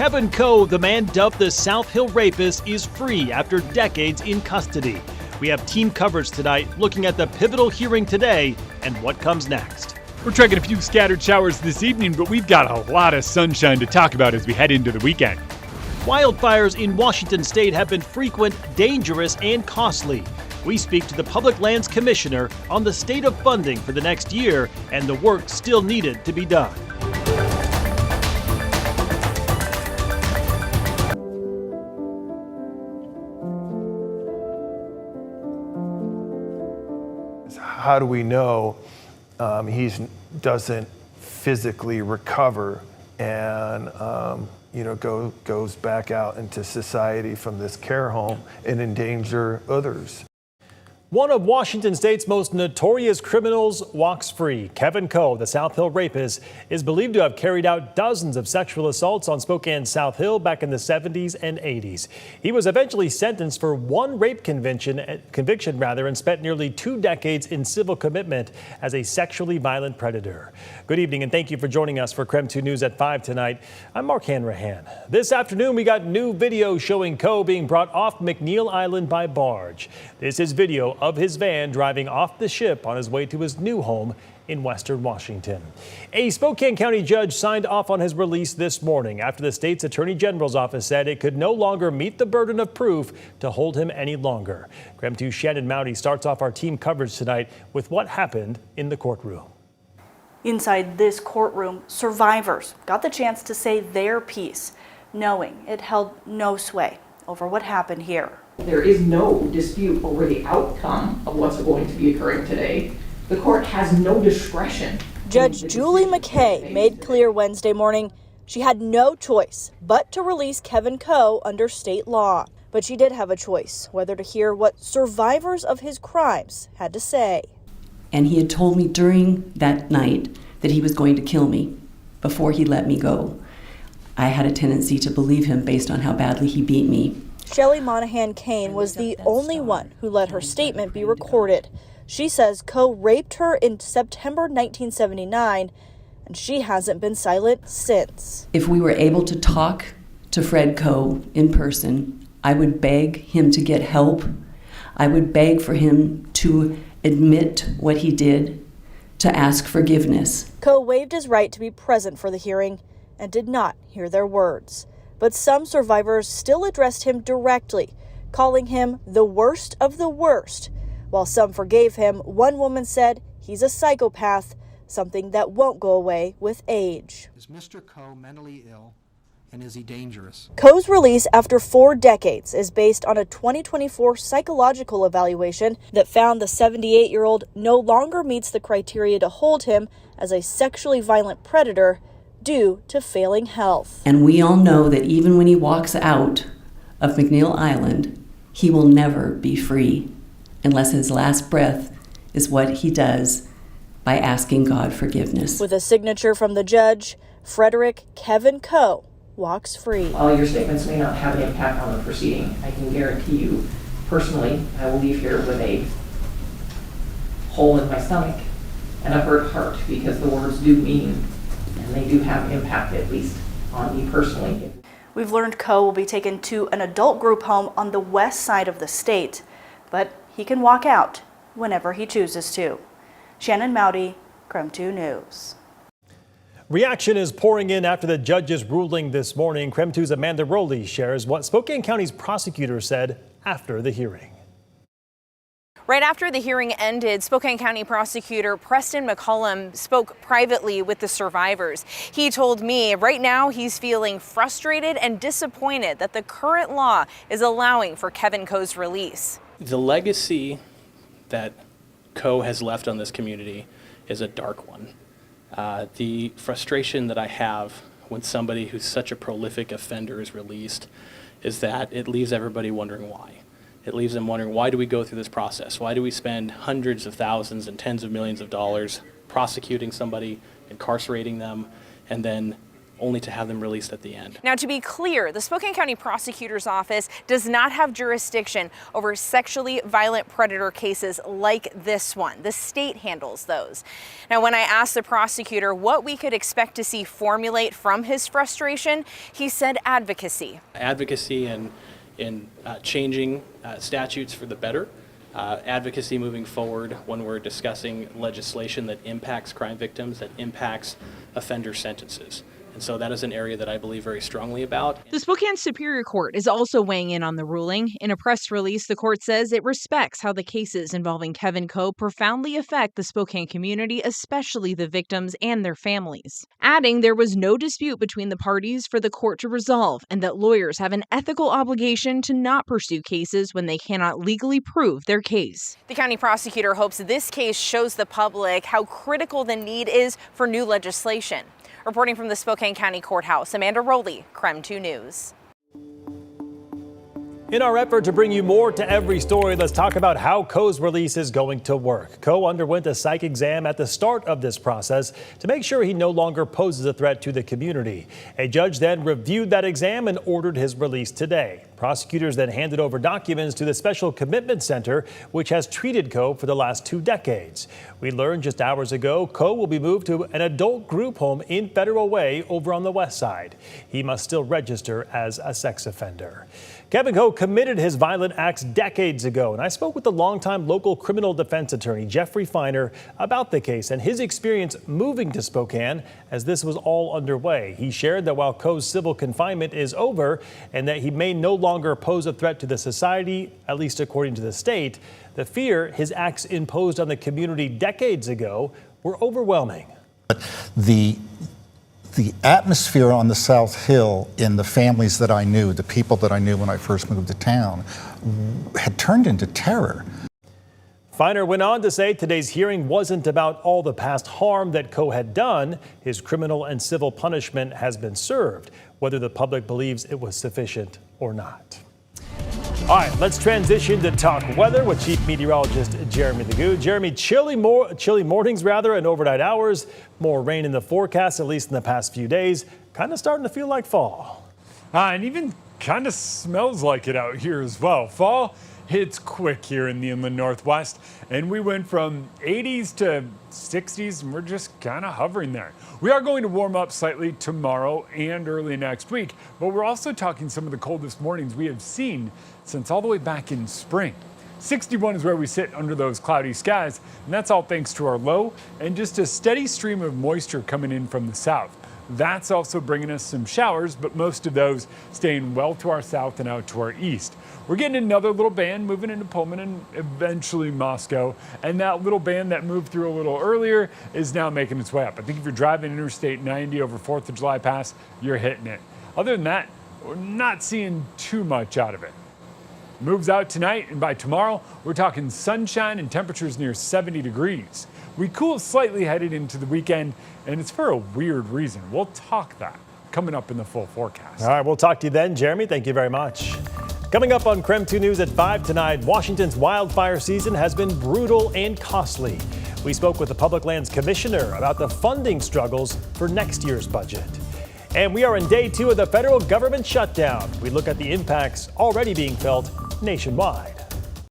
Kevin Coe, the man dubbed the South Hill Rapist, is free after decades in custody. We have team coverage tonight looking at the pivotal hearing today and what comes next. We're tracking a few scattered showers this evening, but we've got a lot of sunshine to talk about as we head into the weekend. Wildfires in Washington state have been frequent, dangerous, and costly. We speak to the Public Lands Commissioner on the state of funding for the next year and the work still needed to be done. How do we know he doesn't physically recover and goes back out into society from this care home and endanger others? One of Washington state's most notorious criminals walks free. Kevin Coe, the South Hill Rapist, is believed to have carried out dozens of sexual assaults on Spokane South Hill back in the 70s and 80s. He was eventually sentenced for one rape conviction and spent nearly 2 decades in civil commitment as a sexually violent predator. Good evening and thank you for joining us for KREM 2 News at 5 tonight. I'm Mark Hanrahan. This afternoon we got new video showing Coe being brought off McNeil Island by barge. This is video of his van driving off the ship on his way to his new home in western Washington. A Spokane County judge signed off on his release this morning after the state's Attorney General's office said it could no longer meet the burden of proof to hold him any longer. KREM 2's Shannon Mowdy starts off our team coverage tonight with what happened in the courtroom. Inside this courtroom, survivors got the chance to say their piece, knowing it held no sway over what happened here. There is no dispute over the outcome of what's going to be occurring today. The court has no discretion. Judge Julie McKay made clear Wednesday morning she had no choice but to release Kevin Coe under state law. But she did have a choice whether to hear what survivors of his crimes had to say. And he had told me during that night that he was going to kill me before he let me go. I had a tendency to believe him based on how badly he beat me. Shelley Monahan Kane was the only one who let her statement be recorded. She says Coe raped her in September 1979, and she hasn't been silent since. If we were able to talk to Fred Coe in person, I would beg him to get help. I would beg for him to admit what he did, to ask forgiveness. Coe waived his right to be present for the hearing and did not hear their words. But some survivors still addressed him directly, calling him the worst of the worst. While some forgave him, one woman said he's a psychopath, something that won't go away with age. Is Mr. Coe mentally ill, and is he dangerous? Coe's release after 4 decades is based on a 2024 psychological evaluation that found the 78-year-old no longer meets the criteria to hold him as a sexually violent predator due to failing health. And we all know that even when he walks out of McNeil Island, he will never be free unless his last breath is what he does by asking God forgiveness. With a signature from the judge, Frederick Kevin Coe walks free. While your statements may not have an impact on the proceeding, I can guarantee you personally, I will leave here with a hole in my stomach and a hurt heart because the words do mean and they do have impact, at least on me personally. We've learned Coe will be taken to an adult group home on the west side of the state, but he can walk out whenever he chooses to. Shannon Mowdy, KREM 2 News. Reaction is pouring in after the judge's ruling this morning. KREM 2's Amanda Rowley shares what Spokane County's prosecutor said after the hearing. Right after the hearing ended, Spokane County Prosecutor Preston McCollum spoke privately with the survivors. He told me right now he's feeling frustrated and disappointed that the current law is allowing for Kevin Coe's release. The legacy that Coe has left on this community is a dark one. The frustration that I have when somebody who's such a prolific offender is released is that it leaves everybody wondering why. It leaves them wondering, why do we go through this process? Why do we spend hundreds of thousands and tens of millions of dollars prosecuting somebody, incarcerating them, and then only to have them released at the end. Now, to be clear, the Spokane County Prosecutor's Office does not have jurisdiction over sexually violent predator cases like this one. The state handles those. Now, when I asked the prosecutor what we could expect to see formulate from his frustration, he said advocacy. Advocacy in changing statutes for the better. Advocacy moving forward when we're discussing legislation that impacts crime victims, that impacts offender sentences. And so that is an area that I believe very strongly about. The Spokane Superior Court is also weighing in on the ruling. In a press release, the court says it respects how the cases involving Kevin Coe profoundly affect the Spokane community, especially the victims and their families. Adding there was no dispute between the parties for the court to resolve, and that lawyers have an ethical obligation to not pursue cases when they cannot legally prove their case. The county prosecutor hopes this case shows the public how critical the need is for new legislation. Reporting from the Spokane County Courthouse, Amanda Rowley, KREM 2 News. In our effort to bring you more to every story, let's talk about how Coe's release is going to work. Coe underwent a psych exam at the start of this process to make sure he no longer poses a threat to the community. A judge then reviewed that exam and ordered his release today. Prosecutors then handed over documents to the Special Commitment Center, which has treated Coe for the last 2 decades. We learned just hours ago Coe will be moved to an adult group home in Federal Way over on the west side. He must still register as a sex offender. Kevin Coe committed his violent acts decades ago, and I spoke with the longtime local criminal defense attorney Jeffrey Feiner about the case and his experience moving to Spokane as this was all underway. He shared that while Coe's civil confinement is over and that he may no longer pose a threat to the society, at least according to the state, the fear his acts imposed on the community decades ago were overwhelming. The atmosphere on the South Hill in the families that I knew, the people that I knew when I first moved to town, had turned into terror. Feiner went on to say today's hearing wasn't about all the past harm that Coe had done. His criminal and civil punishment has been served, whether the public believes it was sufficient or not. All right, let's transition to talk weather with Chief Meteorologist Jeremy Legoo. Jeremy, chilly mornings and overnight hours. More rain in the forecast, at least in the past few days. Kind of starting to feel like fall. And even kind of smells like it out here as well. Fall hits quick here in the inland northwest, and we went from 80s to 60s, and we're just kind of hovering there. We are going to warm up slightly tomorrow and early next week, but we're also talking some of the coldest mornings we have seen since all the way back in spring. 61 is where we sit under those cloudy skies, and that's all thanks to our low and just a steady stream of moisture coming in from the south. That's also bringing us some showers, but most of those staying well to our south and out to our east. We're getting another little band moving into Pullman and eventually Moscow, and that little band that moved through a little earlier is now making its way up. I think if you're driving Interstate 90 over 4th of July Pass, you're hitting it. Other than that, we're not seeing too much out of it. Moves out tonight, and by tomorrow, we're talking sunshine and temperatures near 70 degrees. We cool slightly headed into the weekend, and it's for a weird reason. We'll talk that coming up in the full forecast. All right, we'll talk to you then, Jeremy. Thank you very much. Coming up on KREM 2 News at 5 tonight, Washington's wildfire season has been brutal and costly. We spoke with the Public Lands Commissioner about the funding struggles for next year's budget. And we are in day 2 of the federal government shutdown. We look at the impacts already being felt nationwide.